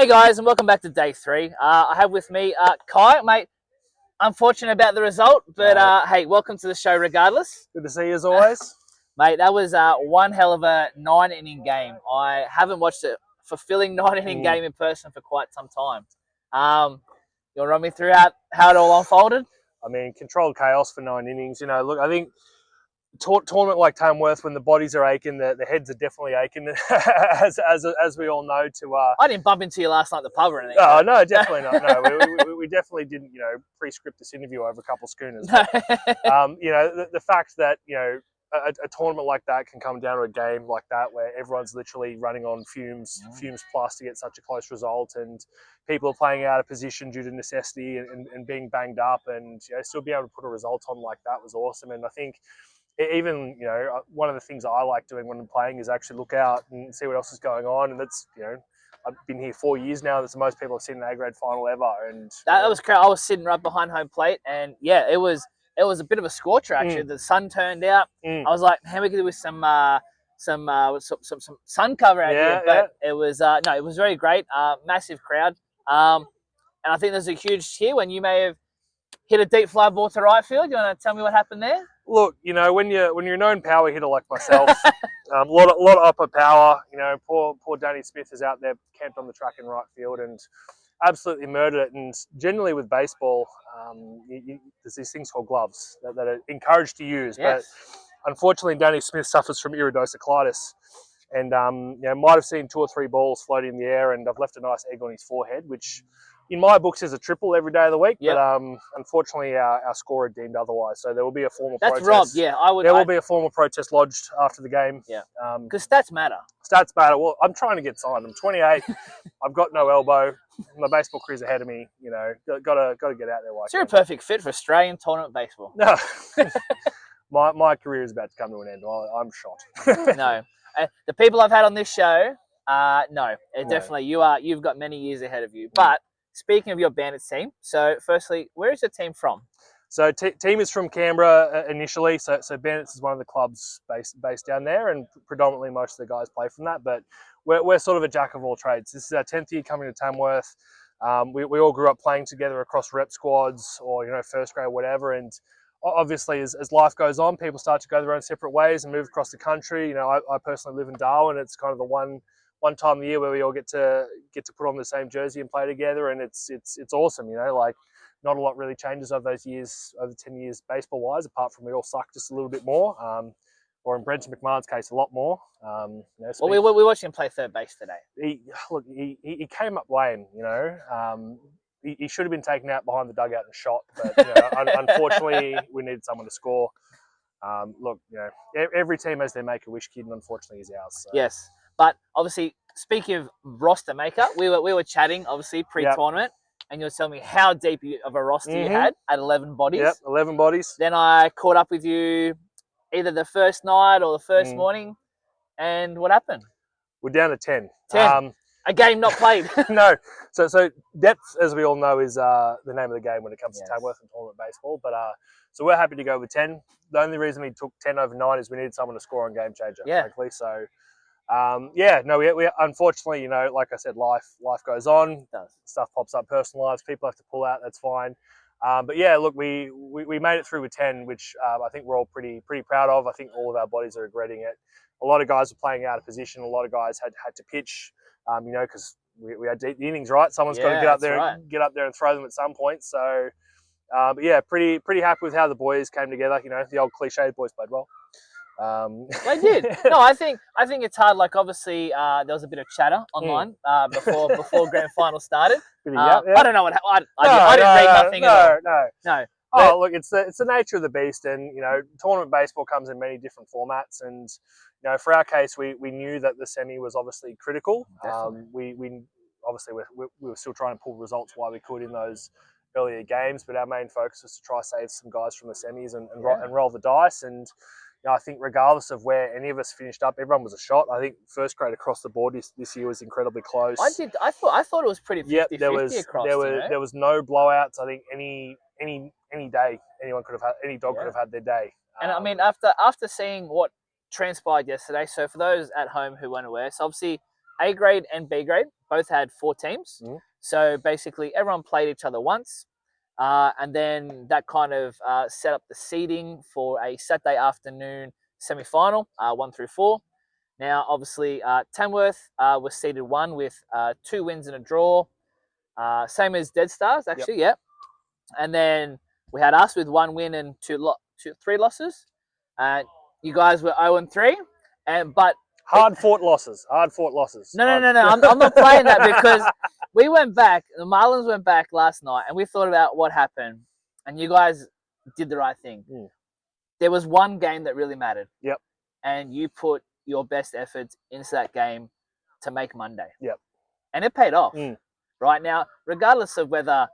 Hey guys, and welcome back to day 3. I have with me Kai, mate. Unfortunate about the result, but hey, welcome to the show regardless. Good to see you as always. Mate, that was one hell of a 9-inning game. I haven't watched a fulfilling 9-inning game in person for quite some time. You want to run me through how it all unfolded? I mean, controlled chaos for 9 innings. You know, look, I think tournament like Tamworth, when the bodies are aching, the heads are definitely aching, as we all know. I didn't bump into you last night at the pub or anything. Oh, no, definitely not. No, we definitely didn't, pre-script this interview over a couple of schooners. But, the fact that, a tournament like that can come down to a game like that where everyone's literally running on fumes plus to get such a close result, and people are playing out of position due to necessity and being banged up, and still be able to put a result on like that was awesome. And I think even, one of the things I like doing when I'm playing is actually look out and see what else is going on. And that's, I've been here 4 years now. That's the most people have seen an A-grade final ever. And that was great. I was sitting right behind home plate, and yeah, it was a bit of a scorcher actually. The sun turned out. I was like, man, we could do with some sun cover out here. But it was it was very great. Massive crowd. And I think there's a huge cheer when you may have hit a deep fly ball to right field. You want to tell me what happened there? Look, when you're a known power hitter like myself, a lot of upper power. Poor Danny Smith is out there camped on the track in right field and absolutely murdered it. And generally with baseball, there's these things called gloves that are encouraged to use. Yes. But unfortunately, Danny Smith suffers from iridocyclitis, and might have seen 2 or 3 balls floating in the air, and I've left a nice egg on his forehead, which in my books is a triple every day of the week. Yep. But unfortunately, our scorer deemed otherwise, so there will be a formal protest. That's Rob. Yeah, There will be a formal protest lodged after the game. Yeah, because stats matter. Stats matter. Well, I'm trying to get signed. I'm 28. I've got no elbow. My baseball career's ahead of me. Got to get out there. So you're a perfect fit for Australian tournament baseball. No, my career is about to come to an end. I'm shot. No, the people I've had on this show, no, definitely you've got many years ahead of you. But speaking of your Bandits team, so firstly, where is your team from? So team is from Canberra initially. So Bandits is one of the clubs based down there, and predominantly most of the guys play from that. But we're sort of a jack of all trades. This is our 10th year coming to Tamworth. We all grew up playing together across rep squads or first grade, whatever. And obviously, as life goes on, people start to go their own separate ways and move across the country. I personally live in Darwin. It's kind of the one time of the year where we all get to put on the same jersey and play together, and it's awesome. Not a lot really changes over those years, over 10 years baseball wise, apart from we all suck just a little bit more, or in Brenton McMahon's case, a lot more. Well, we watched him play third base today. He came up lame. He should have been taken out behind the dugout and shot, but unfortunately, we needed someone to score. Every team has their Make-A-Wish kid, and unfortunately, he's ours. So. Yes. But obviously, speaking of roster maker, we were chatting obviously pre-tournament, and you were telling me how deep of a roster you had at 11 bodies. Yep, 11 bodies. Then I caught up with you either the first night or the first morning, and what happened? We're down to 10. 10. A game not played. No. So depth, as we all know, is the name of the game when it comes to Tamworth and tournament baseball. But so we're happy to go with 10. The only reason we took 10 over 9 is we needed someone to score on Game Changer, frankly. So. We unfortunately, like I said, life goes on. It does. Stuff pops up, personal lives. People have to pull out. That's fine. But yeah, look, we made it through with 10, which I think we're all pretty proud of. I think all of our bodies are regretting it. A lot of guys were playing out of position. A lot of guys had to pitch, because we had deep innings, right? Someone's got to get up there and throw them at some point. So, but yeah, pretty happy with how the boys came together. The old cliche, boys played well. They did. No, I think it's hard. Like obviously, there was a bit of chatter online before grand final started. I don't know what I didn't read nothing at all. No. Oh, look, it's the nature of the beast, and tournament baseball comes in many different formats, and for our case, we knew that the semi was obviously critical. We obviously we were still trying to pull results while we could in those earlier games, but our main focus was to try to save some guys from the semis and roll the dice. And I think regardless of where any of us finished up, everyone was a shot. I think first grade across the board this year was incredibly close. I thought it was pretty 50-50 across. There was no blowouts. I think any day any dog could have had their day. And I mean, after seeing what transpired yesterday, so for those at home who weren't aware, so obviously A grade and B grade both had 4 teams. So basically, everyone played each other once. And then that kind of set up the seeding for a Saturday afternoon semi-final, 1 through 4. Now, obviously, Tamworth was seeded 1 with 2 wins and a draw. Same as Dead Stars, actually, yep. And then we had us with 1 win and 3 losses. You guys were 0 and 3. But hard-fought losses. No. I'm not playing that because we went back. The Marlins went back last night, and we thought about what happened. And you guys did the right thing. There was one game that really mattered. Yep. And you put your best efforts into that game to make Monday. Yep. And it paid off. Right now, regardless of whether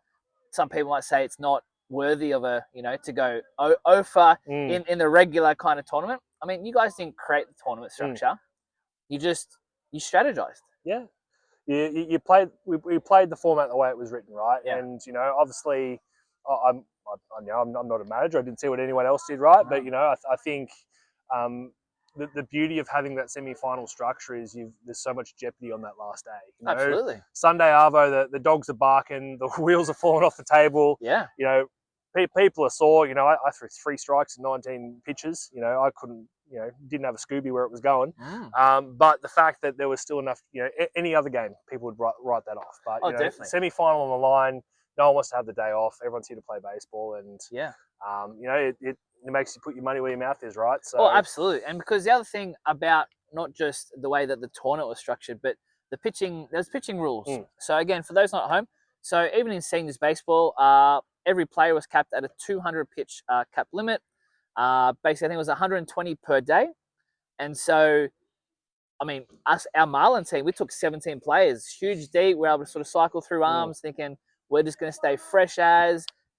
some people might say it's not worthy of to go over in the regular kind of tournament. I mean, you guys didn't create the tournament structure. You strategized. Yeah. You played. We played the format the way it was written, right? Yeah. And obviously, I'm not a manager. I didn't see what anyone else did, right? But I think the beauty of having that semi-final structure is there's so much jeopardy on that last day. Absolutely. Sunday arvo, the dogs are barking, the wheels are falling off the table. Yeah. People are sore. I threw 3 strikes in 19 pitches. I couldn't. Didn't have a Scooby where it was going. But the fact that there was still enough, any other game, people would write that off. But definitely. Semi-final on the line, no one wants to have the day off. Everyone's here to play baseball, and it makes you put your money where your mouth is, right? So, absolutely. And because the other thing about not just the way that the tournament was structured, but the pitching, there's pitching rules. So again, for those not at home, so even in seniors baseball, every player was capped at a 200 pitch cap limit. Basically, I think it was 120 per day. And so, I mean, our Marlin team, we took 17 players, huge deep. We were able to sort of cycle through arms, thinking we're just going to stay fresh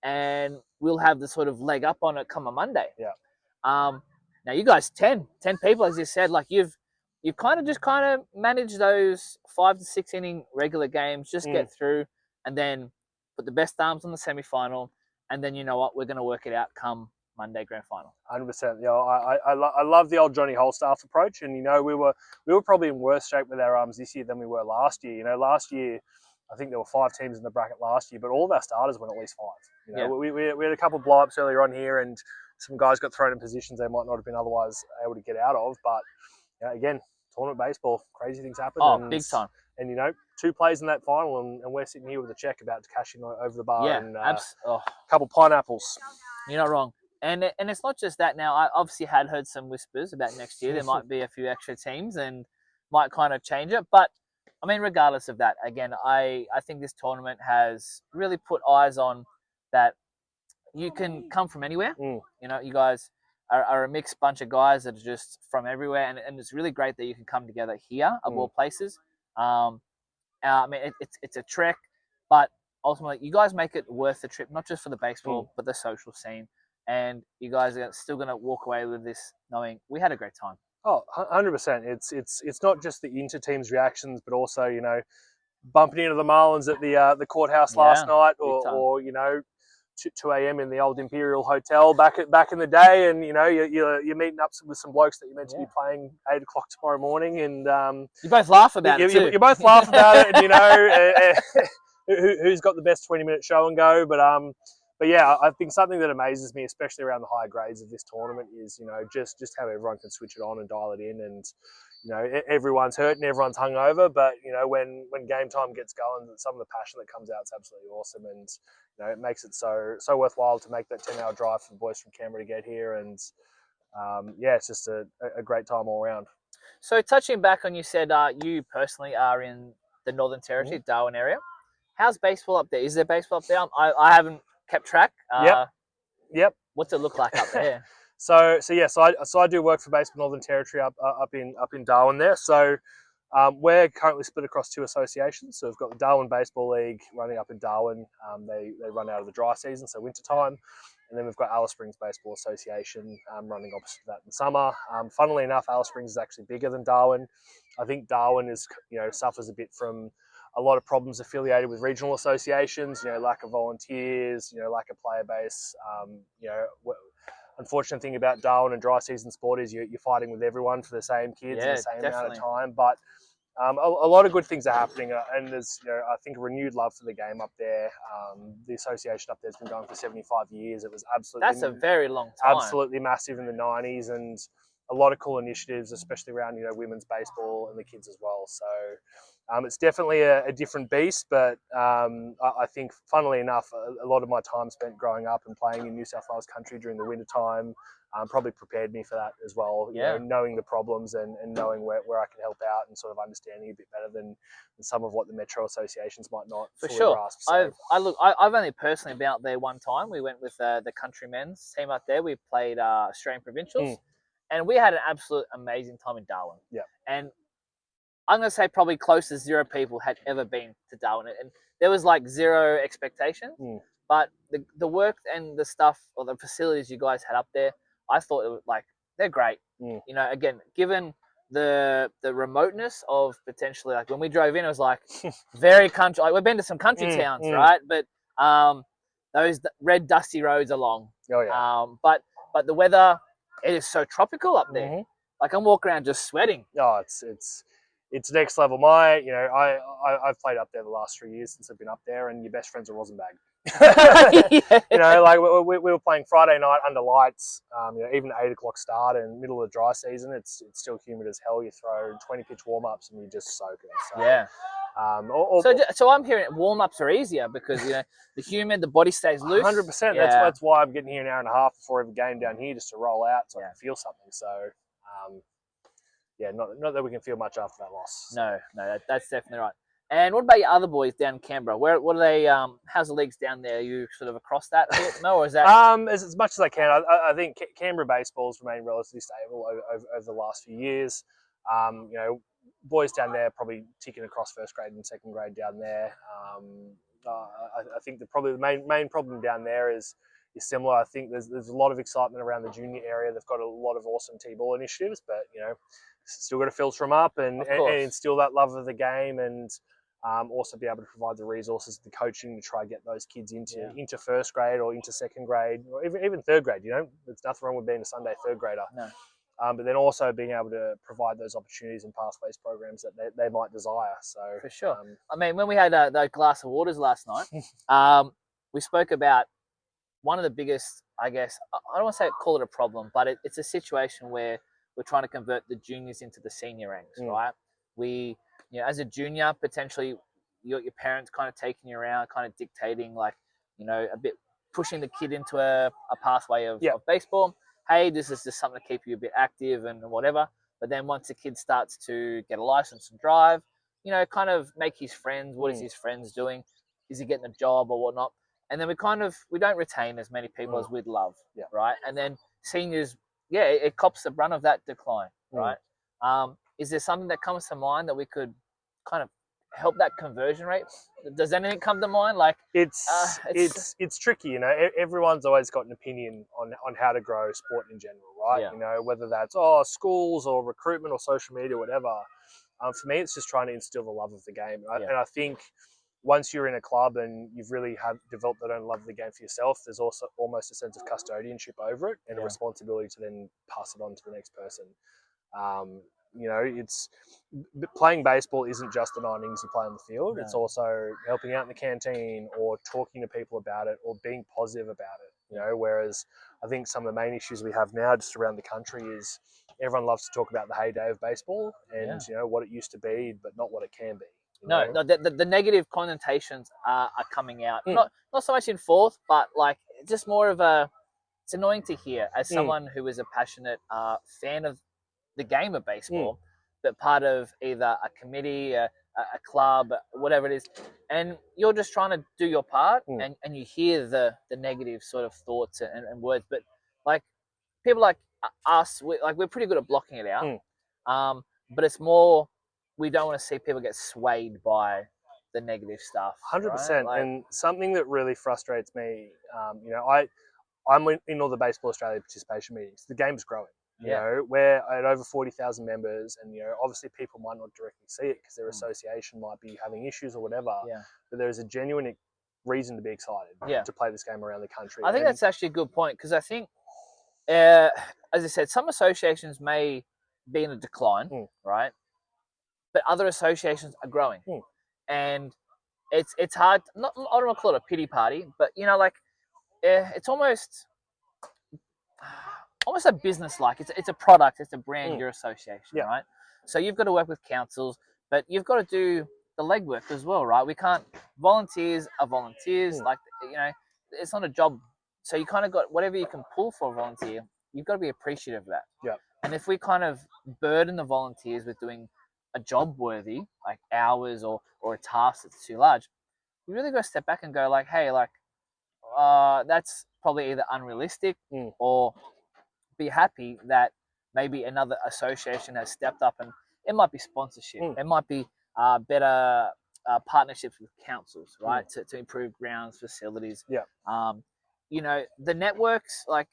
and we'll have the sort of leg up on it come a Monday. Yeah. Now you guys, 10 people, as you said, like you've kind of managed those 5 to 6 inning regular games, just get through and then put the best arms on the semi-final. And then, you know what, we're going to work it out come Monday grand final. 100%. I love the old Johnny Holstaff approach, and we were probably in worse shape with our arms this year than we were last year. Last year, I think there were 5 teams in the bracket last year, but all of our starters went at least 5. We had a couple of blow-ups earlier on here, and some guys got thrown in positions they might not have been otherwise able to get out of. But again, tournament baseball, crazy things happen. Oh, big time. And 2 plays in that final, and we're sitting here with a check about to cash in over the bar, and a couple pineapples. You're not wrong. And it's not just that now. I obviously had heard some whispers about next year. There might be a few extra teams and might kind of change it. But, I mean, regardless of that, again, I think this tournament has really put eyes on that you can come from anywhere. You guys are a mixed bunch of guys that are just from everywhere. And it's really great that you can come together here of all places. I mean, it's a trek, but ultimately you guys make it worth the trip, not just for the baseball, but the social scene. And you guys are still going to walk away with this knowing we had a great time. Oh, 100%. It's not just the inter-teams reactions, but also, bumping into the Marlins at the courthouse last night, or 2 a.m. in the old Imperial Hotel back in the day, and you're meeting up with some blokes that you're meant to be playing 8 o'clock tomorrow morning, and you both laugh about it too. You both laugh about it, and who's got the best 20-minute show and go, But yeah, I think something that amazes me, especially around the high grades of this tournament, is just how everyone can switch it on and dial it in, and everyone's hurt and everyone's hungover, but when game time gets going, some of the passion that comes out is absolutely awesome, and it makes it so worthwhile to make that 10-hour drive for the boys from Canberra to get here, and it's just a great time all around. So touching back on, you said you personally are in the Northern Territory, Darwin area. How's baseball up there? Is there baseball up there? I haven't kept track. Yep. What's it look like up there? So I do work for Baseball Northern Territory up in Darwin there. So we're currently split across 2 associations. So we've got the Darwin Baseball League running up in Darwin. They run out of the dry season, so winter time. And then we've got Alice Springs Baseball Association running opposite that in summer. Funnily enough, Alice Springs is actually bigger than Darwin. I think Darwin is suffers a bit from a lot of problems affiliated with regional associations, lack of volunteers, lack of player base. Unfortunate thing about Darwin and dry season sport is you're fighting with everyone for the same kids in the same amount of time. But A lot of good things are happening, and there's, I think, a renewed love for the game up there. The association up there's been going for 75 years. It was absolutely That's a very long time. Absolutely massive in the 90s, and a lot of cool initiatives, especially around women's baseball and the kids as well. So it's definitely a different beast, but I think, funnily enough, a lot of my time spent growing up and playing in New South Wales country during the winter time probably prepared me for that as well. Knowing the problems and knowing where I can help out and sort of understanding a bit better than some of what the metro associations might not fully grasp. So. I've only personally been out there one time. We went with the country men's team out there. We played Australian provincials, and we had an absolute amazing time in Darwin. Yeah, and I'm going to say probably close to 0 people had ever been to Darwin. And there was like 0 expectations. But the work and the stuff or the facilities you guys had up there, I thought it was like, they're great. Again, given the remoteness of potentially, like when we drove in, it was like very country. Like we've been to some country towns, right? But those red dusty roads are long. Oh yeah. But the weather, it is so tropical up there. Like I'm walking around just sweating. Oh, it's next level. I've played up there the last 3 years since I've been up there, and your best friend's a Rosenbag. Like we were playing Friday night under lights. Even 8 o'clock start and middle of the dry season, it's still humid as hell. You throw 20 pitch warm ups and you just soak it. So, yeah. So I'm hearing warm ups are easier because the humid, the body stays loose. 100%. That's why I'm getting here an hour and a half before every game down here just to roll out so I can feel something. So. Not that we can feel much after that loss. No, that's definitely right. And what about your other boys down in Canberra? What are they? How's the leagues down there? Are you sort of across that a bit? No, or is that? As much as I can. I think Canberra baseball's remained relatively stable over the last few years. Boys down there probably ticking across first grade and second grade down there. I think the main problem down there is similar. I think there's a lot of excitement around the junior area. They've got a lot of awesome T-ball initiatives, but still got to filter them up and instill that love of the game, and also be able to provide the resources, the coaching to try and get those kids into first grade or into second grade or even third grade. There's nothing wrong with being a Sunday third grader. No. But then also being able to provide those opportunities and pathways programs that they might desire. So for sure. I mean, when we had that glass of waters last night, we spoke about one of the biggest, I guess, I don't want to call it a problem, but it's a situation where we're trying to convert the juniors into the senior ranks, right? We, as a junior, potentially your parents kind of taking you around, kind of dictating, like, a bit pushing the kid into a pathway of baseball. Hey, this is just something to keep you a bit active and whatever. But then once the kid starts to get a license and drive, kind of make his friends. What is his friends doing? Is he getting a job or whatnot? And then we don't retain as many people as we'd love, right? And then seniors, it cops the brunt of that decline, right? Is there something that comes to mind that we could kind of help that conversion rate? Does anything come to mind? Like it's tricky, Everyone's always got an opinion on how to grow sport in general, right? Whether that's schools or recruitment or social media, whatever. For me, it's just trying to instill the love of the game, and I think once you're in a club and you've really developed that own love of the game for yourself, there's also almost a sense of custodianship over it and a responsibility to then pass it on to the next person. It's playing baseball isn't just the 9 innings you play on the field. It's also helping out in the canteen or talking to people about it or being positive about it. Whereas I think some of the main issues we have now just around the country is everyone loves to talk about the heyday of baseball and what it used to be, but not what it can be. No, the negative connotations are coming out. Not so much in fourth, but like just more of it's annoying to hear as someone who is a passionate fan of the game of baseball, but part of either a committee, a club, whatever it is, and you're just trying to do your part, and you hear the negative sort of thoughts and words, but like people like us, we're pretty good at blocking it out, but it's more, we don't want to see people get swayed by the negative stuff. 100%. Right? And something that really frustrates me, I'm in all the Baseball Australia participation meetings. The game's growing. We're at over 40,000 members, and obviously people might not directly see it because their association might be having issues or whatever. But there is a genuine reason to be excited to play this game around the country. I think that's actually a good point because I think, as I said, some associations may be in a decline, right? but other associations are growing, and it's hard. Not I don't want to call it a pity party, but like it's almost a business like it's a product, it's a brand, your association, right? So you've got to work with councils, but you've got to do the legwork as well, right? We can't volunteers are volunteers, like it's not a job. So you kind of got whatever you can pull for a volunteer, you've got to be appreciative of that. Yeah. And if we kind of burden the volunteers with doing a job worthy, like hours or a task that's too large, you really got to step back and go like, hey, like that's probably either unrealistic or be happy that maybe another association has stepped up, and it might be sponsorship, it might be better partnerships with councils, right, to improve grounds, facilities. The networks, like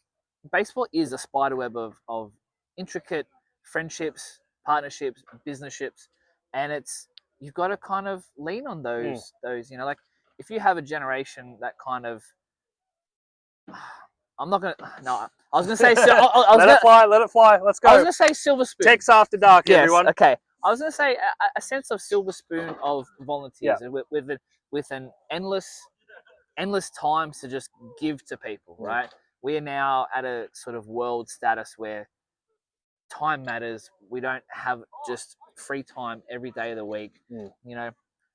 baseball is a spider web of intricate friendships, partnerships, businesships, and you've got to kind of lean on those like if you have a generation that kind of I'm not gonna. No, I was gonna say. Let it fly. Let it fly. Let's go. I was gonna say silver spoon. Text after dark, yes, everyone. Okay. I was gonna say a sense of silver spoon of volunteers, with an endless times to just give to people. Right. We are now at a sort of world status where time matters. We don't have just free time every day of the week.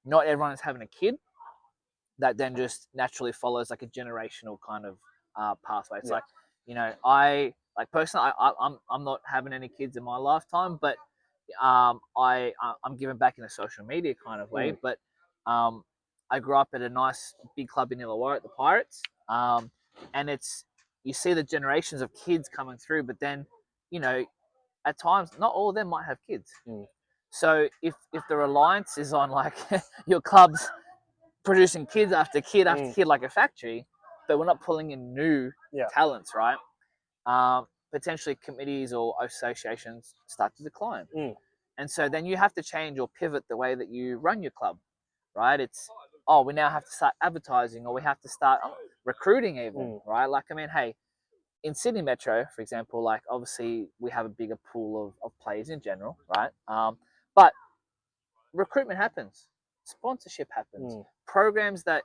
Not everyone is having a kid that then just naturally follows like a generational kind of pathway. It's like, I like personally, I'm not having any kids in my lifetime, but I'm giving back in a social media kind of way. But I grew up at a nice big club in Illawarra at the Pirates, and you see the generations of kids coming through, but then at times not all of them might have kids. So if the reliance is on like your club's producing kids after kid after kid like a factory, but we're not pulling in new talents, right? Potentially committees or associations start to decline. And so then you have to change or pivot the way that you run your club, right? It's, we now have to start advertising, or we have to start recruiting even, right? Like, I mean, hey, in Sydney Metro, for example, like obviously we have a bigger pool of players in general, right? But recruitment happens. Sponsorship happens. Programs that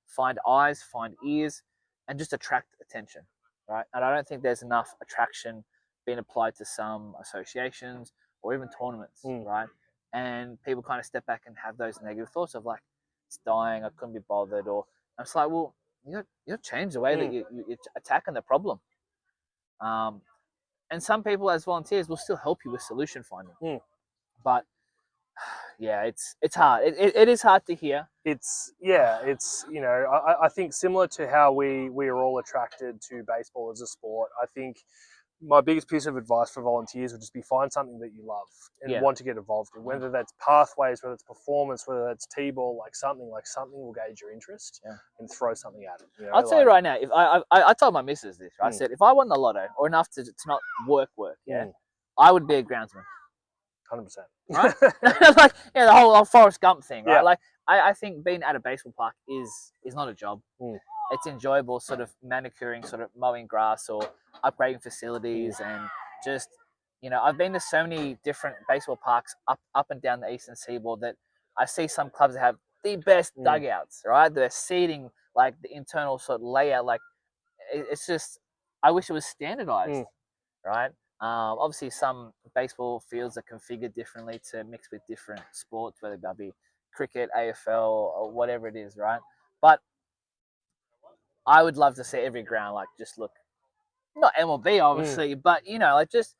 find eyes, find ears, and just attract attention, right? And I don't think there's enough attraction being applied to some associations or even tournaments, right? And people kind of step back and have those negative thoughts of like, it's dying, I couldn't be bothered, or I'm just like, well, you change the way that you're attacking the problem. And some people as volunteers will still help you with solution finding, but yeah, it's hard. It is hard to hear. I think similar to how we are all attracted to baseball as a sport, I think my biggest piece of advice for volunteers would just be find something that you love and want to get involved in, whether that's pathways, whether it's performance, whether that's T-ball, like something will gauge your interest and throw something at it. I'll tell you right now, if I told my missus this, right? I said, if I won the lotto or enough to not work, I would be a groundsman. 100%. Right? Like, the whole Forrest Gump thing, right? Like, I think being at a baseball park is not a job. It's enjoyable, sort of manicuring, sort of mowing grass or upgrading facilities, and just, I've been to so many different baseball parks up and down the eastern seaboard that I see some clubs that have the best dugouts, right? They're seating, like the internal sort of layout, like it's just, I wish it was standardized, right? Obviously, some baseball fields are configured differently to mix with different sports, whether that be cricket, AFL, or whatever it is, right? But I would love to see every ground like just look, not MLB obviously, but like just,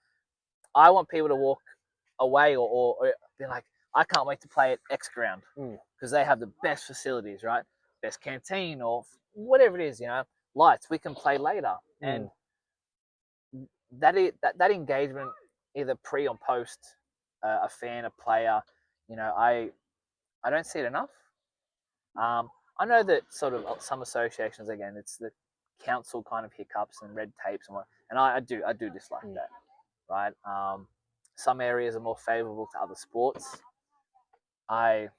I want people to walk away or be like, I can't wait to play at X ground because they have the best facilities, right? Best canteen or whatever it is, lights. We can play later, and that engagement, either pre or post a fan, a player, I don't see it enough. I know that sort of some associations, again, it's the council kind of hiccups and red tapes and I do dislike that, right? Some areas are more favourable to other sports. I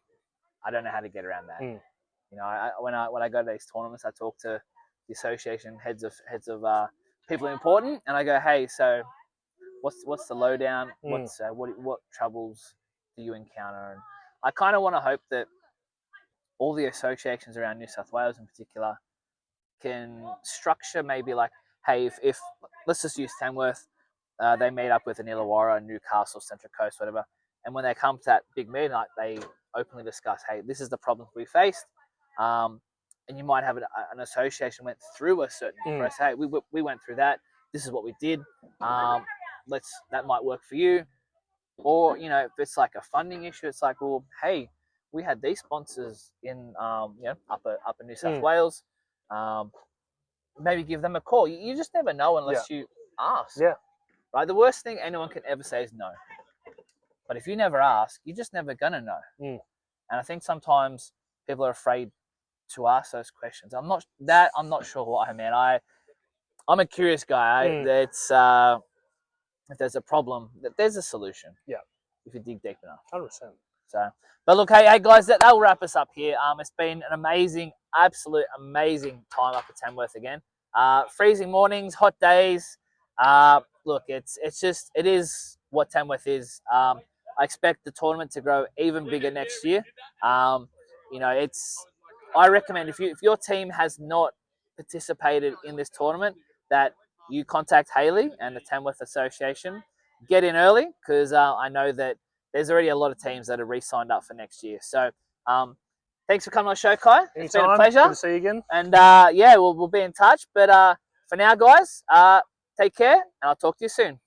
don't know how to get around that. When I go to these tournaments, I talk to the association heads of people important, and I go, hey, so what's the lowdown? What troubles do you encounter? And I kind of want to hope that all the associations around New South Wales in particular can structure maybe like, hey, if let's just use Tamworth, they meet up with an Illawarra, Newcastle, Central Coast, whatever, and when they come to that big meeting, like they openly discuss, hey, this is the problem we faced, and you might have an association went through a certain process. Hey, we went through that. This is what we did. That might work for you. Or, you know, if it's like a funding issue, it's like, well, hey, we had these sponsors in, upper New South Wales. Maybe give them a call. You just never know unless you ask. Yeah. Right. The worst thing anyone can ever say is no. But if you never ask, you're just never gonna know. And I think sometimes people are afraid to ask those questions. I'm not sure why, man. I'm a curious guy. It's if there's a problem, there's a solution. Yeah. If you dig deep enough. 100%. So, but look, hey guys, that will wrap us up here. It's been an amazing, absolute amazing time up at Tamworth again. Freezing mornings, hot days. Look, it is what Tamworth is. I expect the tournament to grow even bigger next year. I recommend if your team has not participated in this tournament, that you contact Haley and the Tamworth Association. Get in early because I know that there's already a lot of teams that are re-signed up for next year. So thanks for coming on the show, Kai. It's been a pleasure. Good to see you again. And we'll be in touch. But for now, guys, take care and I'll talk to you soon.